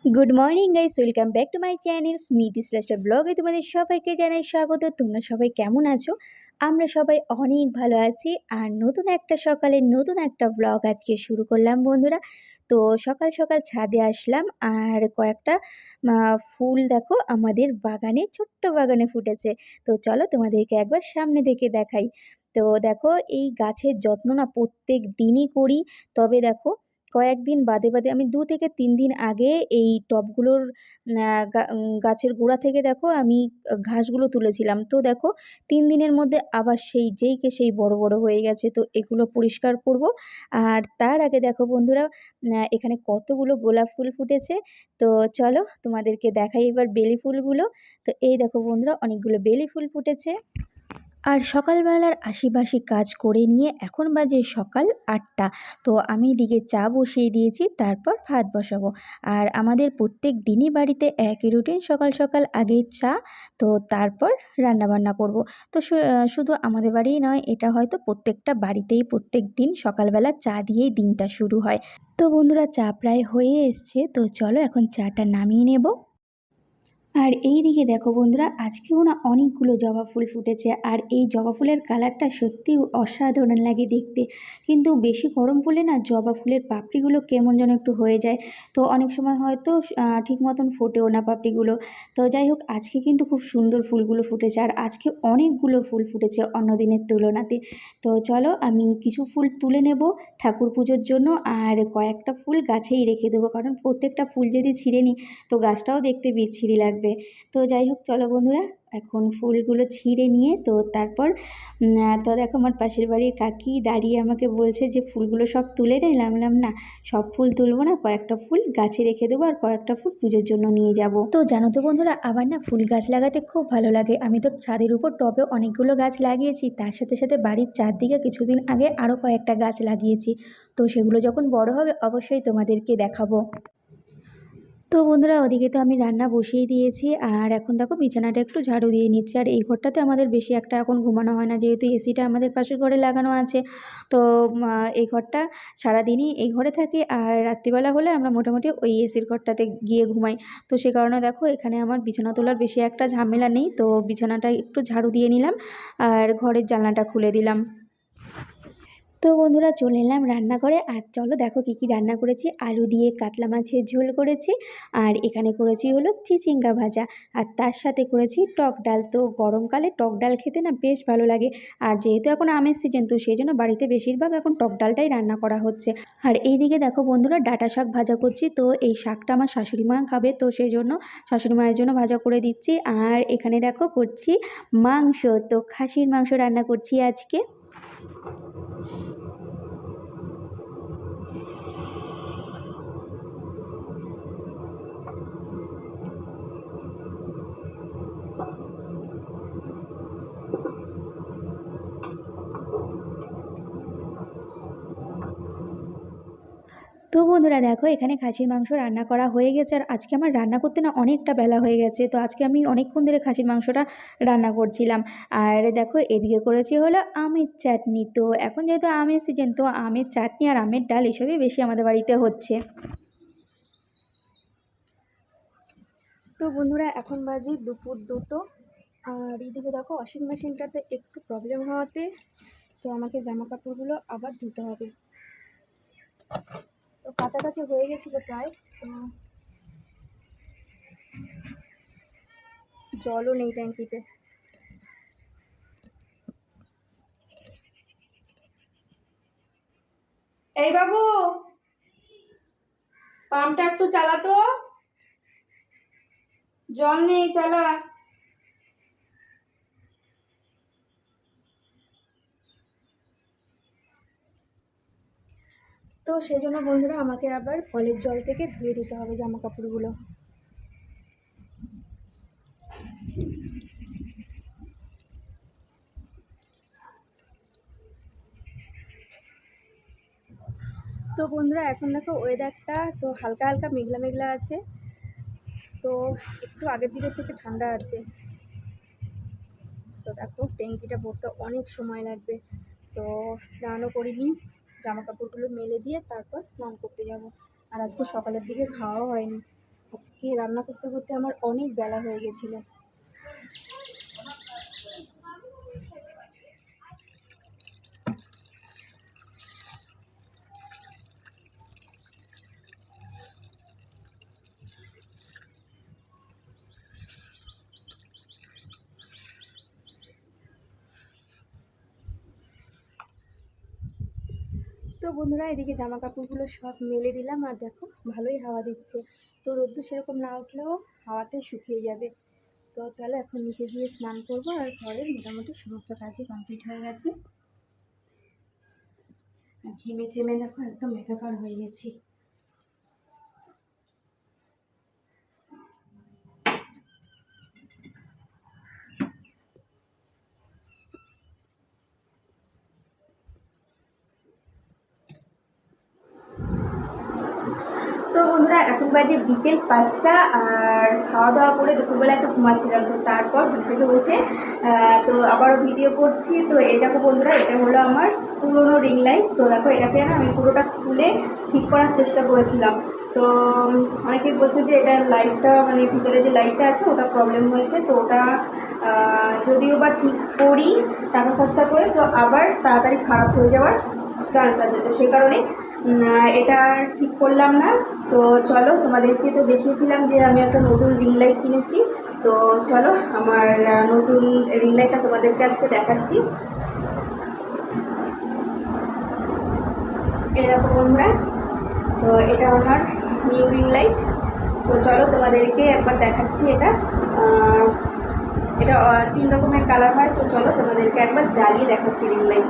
Good morning guys, welcome back to my channel Smiti স্লেস্টার ব্লগে তোমাদের সবাইকে জানাই স্বাগত। তোমরা সবাই কেমন আছো? আমরা সবাই অনেক ভালো আছি। আর নতুন একটা সকালে নতুন একটা ব্লগ আজকে শুরু করলাম বন্ধুরা। তো সকাল সকাল ছাদে আসলাম আর কয়েকটা ফুল দেখো আমাদের বাগানে, ছোট্ট বাগানে ফুটেছে। তো চলো তোমাদেরকে একবার সামনে থেকে দেখাই। তো দেখো, এই গাছের যত্ন না প্রত্যেক দিনই করি। তবে দেখো, কয়েকদিন বাদে বাদে আমি 2 থেকে 3 দিন আগে এই টবগুলোর গাছের গোড়া থেকে দেখো আমি ঘাসগুলো তুলেছিলাম। তো দেখো 3 দিনের মধ্যে আবার সেই বড় বড় হয়ে গেছে। তো এগুলো পরিষ্কার করব। আর তার আগে দেখো বন্ধুরা, এখানে কতগুলো গোলাপ ফুল ফুটেছে। তো চলো তোমাদেরকে দেখাই এবার বেলি ফুলগুলো। তো এই দেখো বন্ধুরা, অনেকগুলো বেলি ফুল ফুটেছে। আর সকালবেলার আশিপাশি কাজ করে নিয়ে এখন বাজে সকাল 8টা। তো আমি এদিকে চা বসিয়ে দিয়েছি, তারপর ভাত বসাবো। আর আমাদের প্রত্যেক দিনই বাড়িতে একই রুটিন, সকাল সকাল আগে চা, তো তারপর রান্নাবান্না করব। তো শুধু আমাদের বাড়িই নয়, এটা হয়তো প্রত্যেকটা বাড়িতেই প্রত্যেক দিন সকালবেলা চা দিয়েই দিনটা শুরু হয়। তো বন্ধুরা, চা প্রায় হয়ে এসছে, তো চলো এখন চাটা নামিয়ে নেব। আর এই দিকে দেখো বন্ধুরা, আজকেও না অনেকগুলো জবা ফুল ফুটেছে। আর এই জবা ফুলের কালারটা সত্যি অসাধারণ লাগে দেখতে। কিন্তু বেশি গরম পড়লে না জবা ফুলের পাপড়িগুলো কেমন যেন একটু হয়ে যায়। তো অনেক সময় হয়তো ঠিক মতন ফোটেও না পাপড়িগুলো। তো যাই হোক, আজকে কিন্তু খুব সুন্দর ফুলগুলো ফুটেছে। আর আজকে অনেকগুলো ফুল ফুটেছে অন্য দিনের তুলনাতে। তো চলো আমি কিছু ফুল তুলে নেব ঠাকুর পুজোর জন্য, আর কয়েকটা ফুল গাছেই রেখে দেবো, কারণ প্রত্যেকটা ফুল যদি ছিঁড়ে নিই তো গাছটাও দেখতে বিচ্ছিরি লাগবে। তো যাই হোক, চলো বন্ধুরা, এখন ফুলগুলো ছিঁড়ে নিয়ে তো তারপর তো দেখো আমার পাশের বাড়ির কাকি দাঁড়িয়ে আমাকে বলছে যে ফুলগুলো সব তুলে নে। নামলাম না, সব ফুল তুলবো না, কয়েকটা ফুল গাছে রেখে দেবো আর কয়েকটা ফুল পুজোর জন্য নিয়ে যাব। তো জানো তো বন্ধুরা, আবার না ফুল গাছ লাগাতে খুব ভালো লাগে। আমি তো ছাদের উপর টবে অনেকগুলো গাছ লাগিয়েছি, তার সাথে সাথে বাড়ির চারদিকে কিছুদিন আগে আরও কয়েকটা গাছ লাগিয়েছি। তো সেগুলো যখন বড় হবে অবশ্যই তোমাদেরকে দেখাবো। তো বন্ধুরা, ওদিকে তো আমি রান্না বসিয়ে দিয়েছি। আর এখন দেখো বিছানাটা একটু ঝাড়ু দিয়ে নিচ্ছি। আর এই ঘরটাতে আমাদের বেশি একটা এখন ঘুমানো হয় না, যেহেতু এসিটা আমাদের পাশের ঘরে লাগানো আছে। তো এই ঘরটা সারাদিনই এই ঘরে থাকি, আর রাত্রিবেলা হলে আমরা মোটামুটি ওই এসির ঘরটাতে গিয়ে ঘুমাই। তো সে কারণে দেখো এখানে আমার বিছানা তোলার বেশি একটা ঝামেলা নেই। তো বিছানাটা একটু ঝাড়ু দিয়ে নিলাম আর ঘরের জানলাটা খুলে দিলাম। তো বন্ধুরা, চলে এলাম রান্নাঘরে। আর চলো দেখো কী কী রান্না করেছি। আলু দিয়ে কাতলা মাছের ঝোল করেছি, আর এখানে করেছি হলো চিচিঙ্গা ভাজা, আর তার সাথে করেছি টক ডাল। তো গরমকালে টক ডাল খেতে না বেশ ভালো লাগে। আর যেহেতু এখন আমের সিজন, তো সেই জন্য বাড়িতে বেশিরভাগ এখন টক ডালটাই রান্না করা হচ্ছে। আর এইদিকে দেখো বন্ধুরা, ডাঁটা শাক ভাজা করছি। তো এই শাকটা আমার শাশুড়ি মা খাবে, তো সেই জন্য শাশুড়ি মায়ের জন্য ভাজা করে দিচ্ছি। আর এখানে দেখো করছি মাংস, তো খাসির মাংস রান্না করছি আজকে। তো বন্ধুরা দেখো, এখানে খাসির মাংস রান্না করা হয়ে গেছে। আর আজকে আমার রান্না করতে না অনেকটা বেলা হয়ে গেছে, তো আজকে আমি অনেকক্ষণ ধরে খাসির মাংসটা রান্না করছিলাম। আর দেখো এদিকে করেছি হলো আমের চাটনি। তো এখন যেহেতু আমের সিজন, তো আমের চাটনি আর আমের ডাল এসবই বেশি আমাদের বাড়িতে হচ্ছে। তো বন্ধুরা, এখন বাজে দুপুর 2টো। আর এদিকে দেখো ওয়াশিং মেশিনটাতে একটু প্রবলেম হওয়াতে তো আমাকে জামা কাপড়গুলো আবার ধুতে হবে। তো কাছাকাছি হয়ে গেছিলো প্রায়। তো জলও নেই ট্যাঙ্কিতে। এই বাবু, পাম্পটা একটু চালাতো, জল নেই, চালা। তো সেই জন্য বন্ধুরা আমাকে আবার কলের জল থেকে ধুয়ে দিতে হবে জামা কাপড়গুলো। তো বন্ধুরা, এখন দেখো ওয়েদারটা তো হালকা হালকা মেঘলা মেঘলা আছে। তো একটু আগের দিনের থেকে ঠান্ডা আছে। তো দেখো ট্যাঙ্কিটা ভরতে অনেক সময় লাগবে। তো স্নানও করিনি, জামা কাপড়গুলো মেলে দিয়ে তারপর স্নান করতে যাব। আর আজকে সকালের দিকে খাওয়াও হয়নি। আজকে রান্না করতে করতে আমার অনেক বেলা হয়ে গেছিলো। তো বন্ধুরা, এদিকে জামা কাপড়গুলো সব মেলে দিলাম, আর দেখো ভালোই হাওয়া দিচ্ছে। তো রোদ্দুর সেরকম না উঠলেও হাওয়াতে শুকিয়ে যাবে। তো চলো এখন নিচে গিয়ে স্নান করবো, আর ঘরের মোটামুটি সমস্ত কাজই কমপ্লিট হয়ে গেছে। আর ঘেমে চেমে দেখো একদম একাকার হয়ে গেছি। তো বন্ধুরা, এখন বাজে বিকেল 5টা, আর খাওয়া দাওয়া করে দুপুরবেলা একটু ঘুমাচ্ছিলাম। তো তারপর ঘুম থেকে উঠে তো আবারও ভিডিও করছি। তো এই দেখো বন্ধুরা, এটা হলো আমার পুরোনো রিং লাইট। তো দেখো এটাকে না আমি পুরোটা খুলে ঠিক করার চেষ্টা করেছিলাম। তো অনেকে বলছে যে এটা লাইটটা মানে ভিতরে যে লাইটটা আছে ওটা প্রবলেম হয়েছে। তো ওটা যদিও বা ঠিক করি টাকা খরচা করে, তো আবার তাড়াতাড়ি খারাপ হয়ে যাওয়ার চান্স আছে। তো সেই কারণে এটা ঠিক করলাম না। তো চলো, তোমাদেরকে তো দেখিয়েছিলাম যে আমি একটা নতুন রিং লাইট কিনেছি। তো চলো আমার নতুন রিং লাইটটা তোমাদেরকে আজকে দেখাচ্ছি। এরকম বন্ধুরা, তো এটা আমার নিউ রিং লাইট। তো চলো তোমাদেরকে একবার দেখাচ্ছি। এটা এটা 3 রকমের কালার হয়। তো চলো তোমাদেরকে একবার জ্বালিয়ে দেখাচ্ছি রিং লাইট।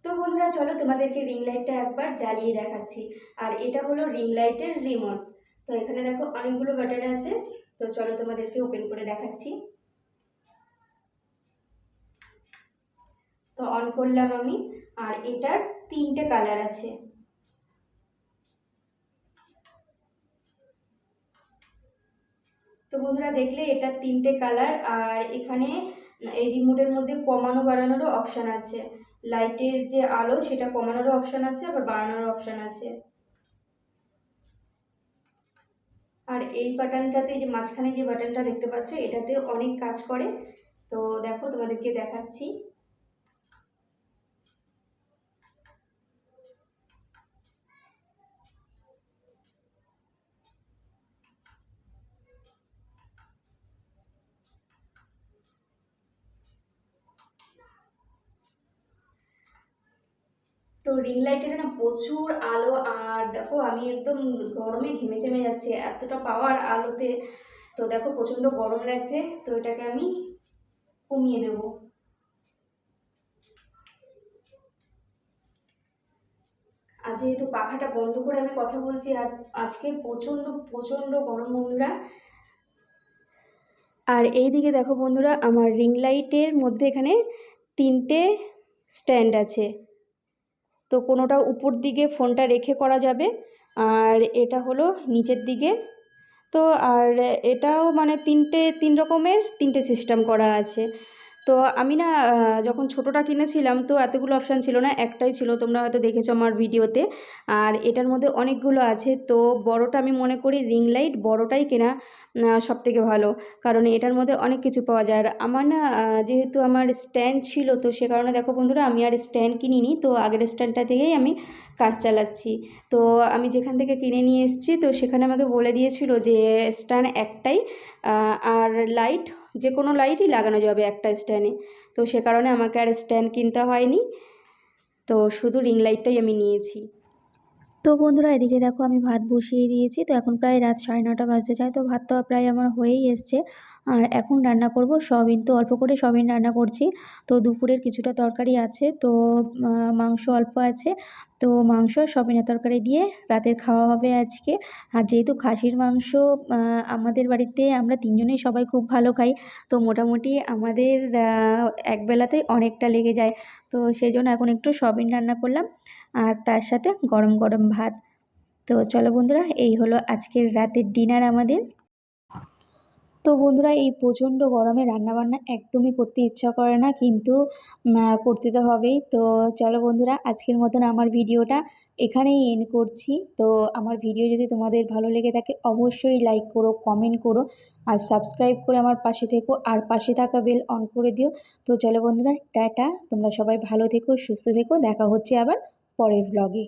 তো বন্ধুরা, চলো তোমাদেরকে রিং লাইটটা একবার জ্বালিয়ে দেখাচ্ছি। আর এটা হলো রিং লাইটের রিমোট। তো এখানে দেখো অনেকগুলো বাটন আছে। তো চলো তোমাদেরকে ওপেন করে দেখাচ্ছি। তো অন করলাম আমি, আর এটার 3টে কালার আছে। তো বন্ধুরা, দেখলে এটা 3টে কালার। আর এখানে এই রিমোটের মধ্যে কমানো বাড়ানোরও অপশান আছে। লাইটের যে আলো সেটা কমানোরও অপশান আছে, আবার বাড়ানোর অপশান আছে। আর এই বাটনটাতে, যে মাঝখানে যে বাটনটা দেখতে পাচ্ছ, এটাতে অনেক কাজ করে। তো দেখো তোমাদেরকে দেখাচ্ছি। তো রিং লাইটের না প্রচুর আলো, আর দেখো আমি একদম গরমে ঘেমে চেমে যাচ্ছে এতটা পাওয়ার আলোতে। তো দেখো প্রচন্ড গরম লাগছে। তো এটাকে আমি কমিয়ে দেবো। আর যেহেতু পাখাটা বন্ধ করে আমি কথা বলছি, আর আজকে প্রচন্ড প্রচন্ড গরম বন্ধুরা। আর এই দিকে দেখো বন্ধুরা, আমার রিং লাইটের মধ্যে এখানে 3টে স্ট্যান্ড আছে। তো কোনোটা উপর দিকে ফোনটা রেখে করা যাবে, আর এটা হলো নিচের দিকে। তো আর এটাও মানে 3 রকমের 3টে সিস্টেম করা আছে। তো আমি না যখন ছোটোটা কিনেছিলাম তো এতগুলো অপশান ছিল না, একটাই ছিল, তোমরা হয়তো দেখেছো আমার ভিডিওতে। আর এটার মধ্যে অনেকগুলো আছে। তো বড়টা আমি মনে করি রিং লাইট বড়টাই কেনা সবথেকে ভালো, কারণ এটার মধ্যে অনেক কিছু পাওয়া যায়। আর আমার না যেহেতু আমার স্ট্যান্ড ছিল, তো সে কারণে দেখো বন্ধুরা আমি আর স্ট্যান্ড কিনিনি। তো আগের স্ট্যান্ডটা থেকেই আমি কাজ চালাচ্ছি। তো আমি যেখান থেকে কিনে নিয়ে এসেছি, তো সেখানে আমাকে বলে দিয়েছিল যে স্ট্যান্ড একটাই, আর লাইট যে কোনো লাইটই লাগানো যাবে একটা স্ট্যান্ডে। তো সে কারণে আমাকে আর স্ট্যান্ড কিনতে হয়নি। তো শুধু রিং লাইটটাই আমি নিয়েছি। তো বন্ধুরা, এদিকে দেখো আমি ভাত বসিয়ে দিয়েছি। তো এখন প্রায় রাত 9:30 বাজতে যায়। তো ভাত তো প্রায় আমার হয়েই এসছে। আর এখন রান্না করব সয়াবিন। তো অল্প করে সয়াবিন রান্না করছি। তো দুপুরের কিছুটা তরকারি আছে। তো মাংস অল্প আছে। তো মাংস সয়াবিনের তরকারি দিয়ে রাতের খাওয়া হবে আজকে। আর যেহেতু খাসির মাংস আমাদের বাড়িতে আমরা 3জনেই সবাই খুব ভালো খাই। তো মোটামুটি আমাদের একবেলাতেই অনেকটা লেগে যায়। তো সেই জন্য এখন একটু সয়াবিন রান্না করলাম, আর তার সাথে গরম গরম ভাত। তো চলো বন্ধুরা, এই হলো আজকের রাতের ডিনার আমাদের। তো বন্ধুরা, এই প্রচণ্ড গরমে রান্নাবান্না একদমই করতে ইচ্ছা করে না, কিন্তু করতে তো হবেই। তো চলো বন্ধুরা, আজকের মতন আমার ভিডিওটা এখানেই এন্ড করছি। তো আমার ভিডিও যদি তোমাদের ভালো লেগে থাকে অবশ্যই লাইক করো, কমেন্ট করো আর সাবস্ক্রাইব করে আমার পাশে থেকো, আর পাশে থাকা বেল অন করে দিও। তো চলো বন্ধুরা, টাটা, তোমরা সবাই ভালো থেকো, সুস্থ থেকো, দেখা হচ্ছে আবার পরের ব্লগে।